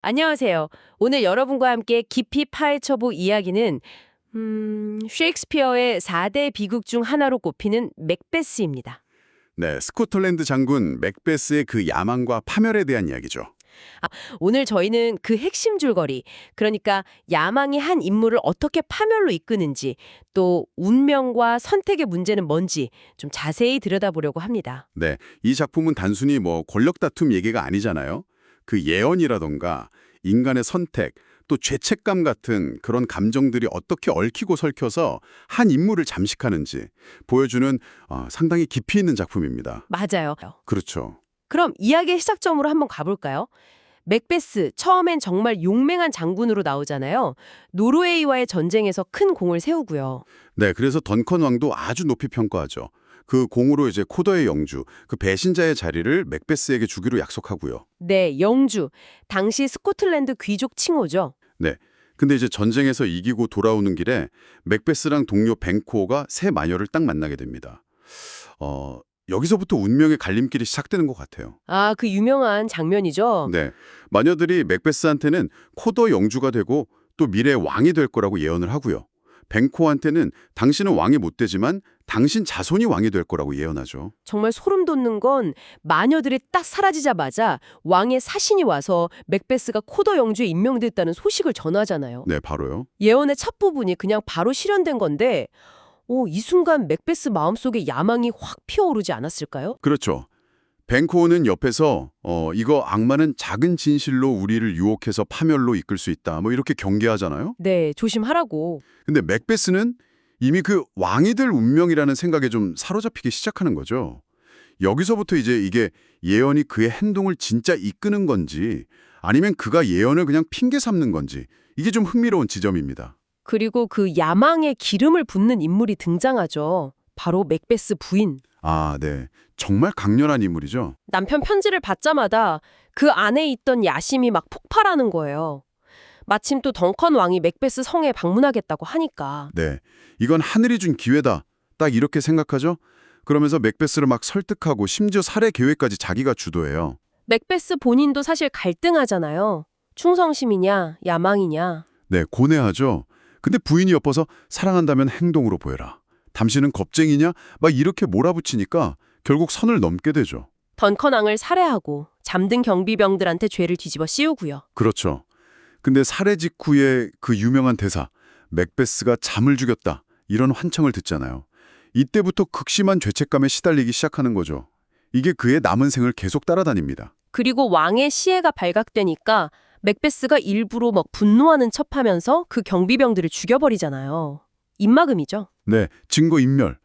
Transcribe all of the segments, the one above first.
안녕하세요. 오늘 여러분과 함께 깊이 파헤쳐볼 이야기는 셰익스피어의 4대 비극 중 하나로 꼽히는 맥베스입니다. 네, 스코틀랜드 장군 맥베스의 그 야망과 파멸에 대한 이야기죠. 오늘 저희는 그 핵심 줄거리, 그러니까 야망이 한 인물을 어떻게 파멸로 이끄는지, 또 운명과 선택의 문제는 뭔지 좀 자세히 들여다보려고 합니다. 네, 이 작품은 단순히 권력 다툼 얘기가 아니잖아요. 그 예언이라던가 인간의 선택, 또 죄책감 같은 그런 감정들이 어떻게 얽히고 설켜서 한 인물을 잠식하는지 보여주는 상당히 깊이 있는 작품입니다. 맞아요. 그렇죠. 그럼 이야기의 시작점으로 한번 가볼까요? 맥베스, 처음엔 정말 용맹한 장군으로 나오잖아요. 노르웨이와의 전쟁에서 큰 공을 세우고요. 네, 그래서 던컨 왕도 아주 높이 평가하죠. 그 공으로 이제 코더의 영주, 그 배신자의 자리를 맥베스에게 주기로 약속하고요. 네, 영주. 당시 스코틀랜드 귀족 칭호죠. 네. 근데 이제 전쟁에서 이기고 돌아오는 길에 맥베스랑 동료 벤코어가 새 마녀를 딱 만나게 됩니다. 여기서부터 운명의 갈림길이 시작되는 것 같아요. 아, 그 유명한 장면이죠. 네. 마녀들이 맥베스한테는 코더 영주가 되고 또 미래의 왕이 될 거라고 예언을 하고요. 벤코어한테는 당신은 왕이 못 되지만 당신 자손이 왕이 될 거라고 예언하죠. 정말 소름 돋는 건 마녀들이 딱 사라지자마자 왕의 사신이 와서 맥베스가 코더 영주에 임명됐다는 소식을 전하잖아요. 네, 바로요. 예언의 첫 부분이 그냥 바로 실현된 건데 이 순간 맥베스 마음속에 야망이 확 피어오르지 않았을까요? 그렇죠. 벤코어는 옆에서 이거 악마는 작은 진실로 우리를 유혹해서 파멸로 이끌 수 있다. 이렇게 경계하잖아요. 네, 조심하라고. 근데 맥베스는 이미 그 왕이 될 운명이라는 생각에 좀 사로잡히기 시작하는 거죠. 여기서부터 이제 이게 예언이 그의 행동을 진짜 이끄는 건지 아니면 그가 예언을 그냥 핑계 삼는 건지 이게 좀 흥미로운 지점입니다. 그리고 그 야망에 기름을 붓는 인물이 등장하죠. 바로 맥베스 부인. 아, 네. 정말 강렬한 인물이죠. 남편 편지를 받자마자 그 안에 있던 야심이 막 폭발하는 거예요. 마침 또 덩컨 왕이 맥베스 성에 방문하겠다고 하니까. 네. 이건 하늘이 준 기회다. 딱 이렇게 생각하죠? 그러면서 맥베스를 막 설득하고 심지어 살해 계획까지 자기가 주도해요. 맥베스 본인도 사실 갈등하잖아요. 충성심이냐, 야망이냐. 네, 고뇌하죠. 근데 부인이 엿보서 사랑한다면 행동으로 보여라. 당신은 겁쟁이냐? 막 이렇게 몰아붙이니까 결국 선을 넘게 되죠. 덩컨 왕을 살해하고 잠든 경비병들한테 죄를 뒤집어 씌우고요. 그렇죠. 근데 살해 직후에 그 유명한 대사, 맥베스가 잠을 죽였다. 이런 환청을 듣잖아요. 이때부터 극심한 죄책감에 시달리기 시작하는 거죠. 이게 그의 남은 생을 계속 따라다닙니다. 그리고 왕의 시해가 발각되니까 맥베스가 일부러 막 분노하는 척하면서 그 경비병들을 죽여버리잖아요. 입막음이죠. 네, 증거인멸.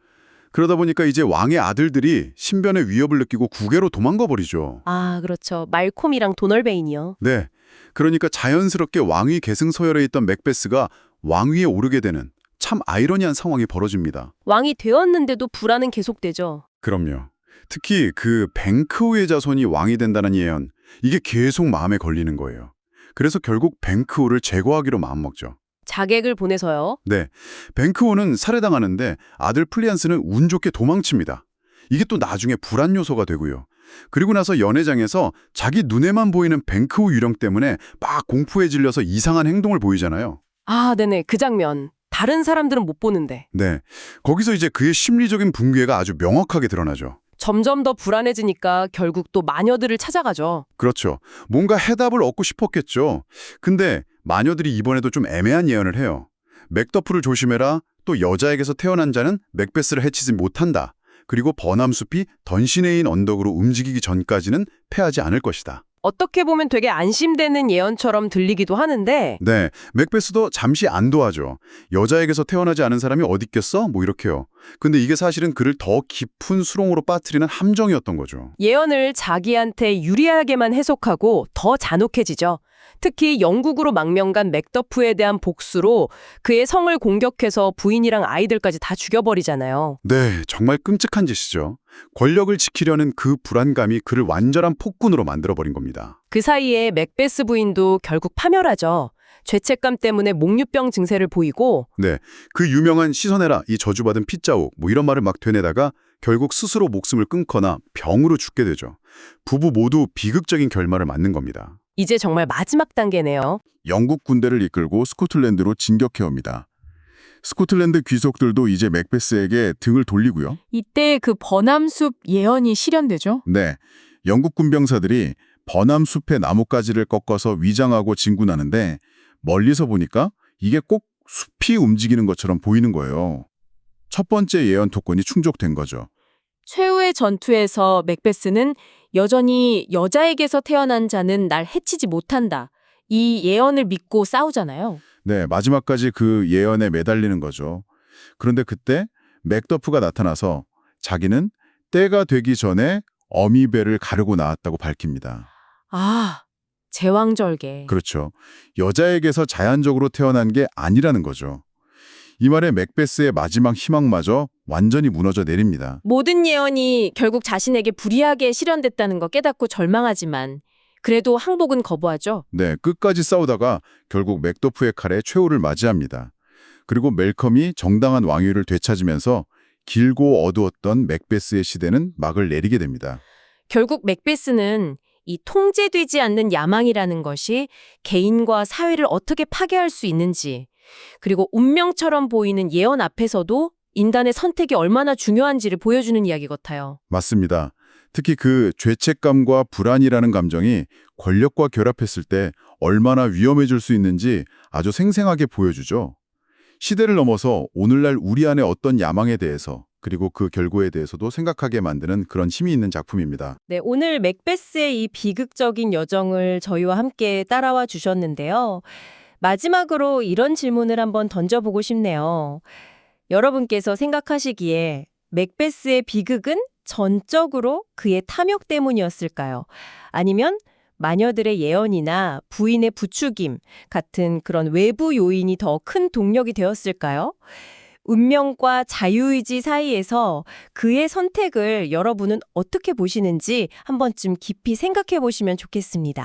그러다 보니까 이제 왕의 아들들이 신변의 위협을 느끼고 국외로 도망가 버리죠. 아, 그렇죠. 말콤이랑 도널베인이요. 네, 그러니까 자연스럽게 왕위 계승 서열에 있던 맥베스가 왕위에 오르게 되는 참 아이러니한 상황이 벌어집니다. 왕이 되었는데도 불안은 계속되죠. 그럼요. 특히 그 뱅크오의 자손이 왕이 된다는 예언, 이게 계속 마음에 걸리는 거예요. 그래서 결국 뱅크오를 제거하기로 마음먹죠. 자객을 보내서요. 네, 뱅크오는 살해당하는데 아들 플리안스는 운 좋게 도망칩니다. 이게 또 나중에 불안 요소가 되고요. 그리고 나서 연회장에서 자기 눈에만 보이는 뱅크오 유령 때문에 막 공포에 질려서 이상한 행동을 보이잖아요. 아, 네네. 그 장면. 다른 사람들은 못 보는데. 네, 거기서 이제 그의 심리적인 붕괴가 아주 명확하게 드러나죠. 점점 더 불안해지니까 결국 또 마녀들을 찾아가죠. 그렇죠. 뭔가 해답을 얻고 싶었겠죠. 근데 마녀들이 이번에도 좀 애매한 예언을 해요. 맥더프를 조심해라. 또 여자에게서 태어난 자는 맥베스를 해치지 못한다. 그리고 버남숲이 던시네인 언덕으로 움직이기 전까지는 패하지 않을 것이다. 어떻게 보면 되게 안심되는 예언처럼 들리기도 하는데 네, 맥베스도 잠시 안도하죠. 여자에게서 태어나지 않은 사람이 어디 있겠어? 이렇게요. 근데 이게 사실은 그를 더 깊은 수렁으로 빠뜨리는 함정이었던 거죠. 예언을 자기한테 유리하게만 해석하고 더 잔혹해지죠. 특히 영국으로 망명간 맥더프에 대한 복수로 그의 성을 공격해서 부인이랑 아이들까지 다 죽여버리잖아요. 네, 정말 끔찍한 짓이죠. 권력을 지키려는 그 불안감이 그를 완전한 폭군으로 만들어버린 겁니다. 그 사이에 맥베스 부인도 결국 파멸하죠. 죄책감 때문에 목류병 증세를 보이고 네, 그 유명한 씻어내라 이 저주받은 핏자국 이런 말을 막 되뇌다가 결국 스스로 목숨을 끊거나 병으로 죽게 되죠. 부부 모두 비극적인 결말을 맞는 겁니다. 이제 정말 마지막 단계네요. 영국 군대를 이끌고 스코틀랜드로 진격해옵니다. 스코틀랜드 귀족들도 이제 맥베스에게 등을 돌리고요. 이때 그 버남숲 예언이 실현되죠. 네, 영국 군병사들이 버남 숲의 나뭇가지를 꺾어서 위장하고 진군하는데 멀리서 보니까 이게 꼭 숲이 움직이는 것처럼 보이는 거예요. 첫 번째 예언 토건이 충족된 거죠. 최후의 전투에서 맥베스는 여전히 여자에게서 태어난 자는 날 해치지 못한다. 이 예언을 믿고 싸우잖아요. 네, 마지막까지 그 예언에 매달리는 거죠. 그런데 그때 맥더프가 나타나서 자기는 때가 되기 전에 어미배를 가르고 나왔다고 밝힙니다. 아, 제왕절개. 그렇죠. 여자에게서 자연적으로 태어난 게 아니라는 거죠. 이 말에 맥베스의 마지막 희망마저 완전히 무너져 내립니다. 모든 예언이 결국 자신에게 불이하게 실현됐다는 거 깨닫고 절망하지만 그래도 항복은 거부하죠. 네, 끝까지 싸우다가 결국 맥더프의 칼에 최후를 맞이합니다. 그리고 멜컴이 정당한 왕위를 되찾으면서 길고 어두웠던 맥베스의 시대는 막을 내리게 됩니다. 결국 맥베스는 이 통제되지 않는 야망이라는 것이 개인과 사회를 어떻게 파괴할 수 있는지, 그리고 운명처럼 보이는 예언 앞에서도 인간의 선택이 얼마나 중요한지를 보여주는 이야기 같아요. 맞습니다. 특히 그 죄책감과 불안이라는 감정이 권력과 결합했을 때 얼마나 위험해질 수 있는지 아주 생생하게 보여주죠. 시대를 넘어서 오늘날 우리 안에 어떤 야망에 대해서 그리고 그 결과에 대해서도 생각하게 만드는 그런 힘이 있는 작품입니다. 네, 오늘 맥베스의 이 비극적인 여정을 저희와 함께 따라와 주셨는데요. 마지막으로 이런 질문을 한번 던져보고 싶네요. 여러분께서 생각하시기에 맥베스의 비극은 전적으로 그의 탐욕 때문이었을까요? 아니면 마녀들의 예언이나 부인의 부추김 같은 그런 외부 요인이 더 큰 동력이 되었을까요? 운명과 자유의지 사이에서 그의 선택을 여러분은 어떻게 보시는지 한 번쯤 깊이 생각해 보시면 좋겠습니다.